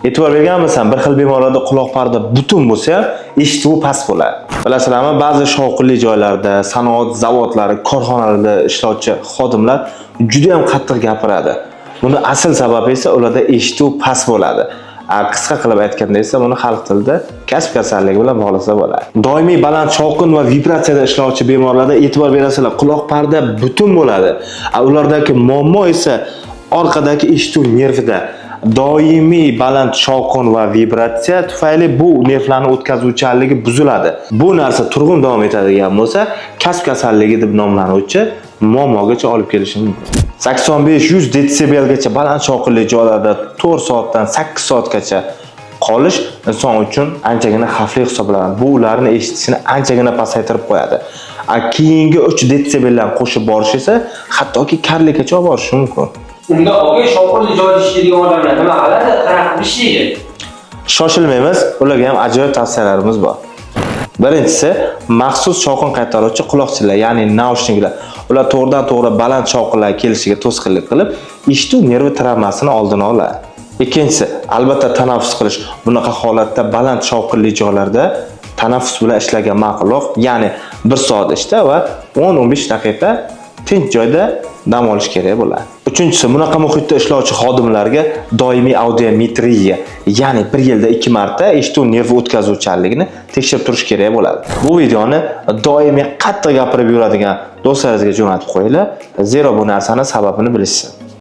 E'tibor berganmisan, bir xil bemorlarda quloq parda butun bo'lsa ham eshituvi past bo'ladi. Bilasizlarmi, ba'zi shovqinli joylarda, sanoat zavodlari, korxonalarda ishlovchi xodimlar juda ham qattiq gapiradi. Buni asl sababi esa ularda eshituv past bo'ladi. Qisqa qilib aytganda esa buni xalq tilida kasb kasalligi bilan bog'lasa bo'ladi. Doimiy baland shovqin va vibratsiyada ishlovchi bemorlarda e'tibor berasizlar, quloq parda butun bo'ladi. Ulardagi muammo esa orqadagi eshituv nervida. Doimiy baland shovqin va vibratsiya tufayli bu nervlarning o'tkazuvchanligi buziladi. Bu narsa turg'un davom etadigan bo'lsa, kasb kasalligi deb nomlanuvchi muammogacha olib kelishi mumkin. 85-100 detsibelgacha baland shovqinli joylarda 4 soatdan 8 soatgacha qolish inson uchun anchagina xavfli hisoblanadi. Bu ularni eshitishini anchagina pasaytirib qo'yadi. Keyingi 3 detsibeldan qo'shib borish esa hattoki karlikgacha olib borishi mumkin. Unda o'gay shovqinli joyda ishlaydigan odamlar nima qiladi? Qanaqa ishlaydi? Shoshilmaymiz, ularga ham ajoyib tavsiyalarimiz bor. Birinchisi, maxsus shovqin qaytaruvchi quloqchinlar, ya'ni naushniklar. Ular to'g'ridan-to'g'ri baland shovqinlar kelishiga to'sqinlik qilib, eshituv nervi travmasini oldini oladi. Ikkinchisi, albatta tanaffus qilish. Bunaqa holatda baland shovqinli joylarda tanaffus bilan ishlagan ma'qulroq, ya'ni 1 soat ishda va 10-15 daqiqa tinch joyda dam olish kerak bo'ladi. Uchinchisi, bunaqa muhitda ishlovchi xodimlarga doimiy audiometriya, ya'ni 1 yilda 2 marta eshituv nervi o'tkazuvchanligini tekshirib turish kerak bo'ladi. Bu videoni doimiy qattiq gapirib yuradigan do'stlaringizga jo'natib qo'yinglar, zero bu narsaning sababini bilishsin.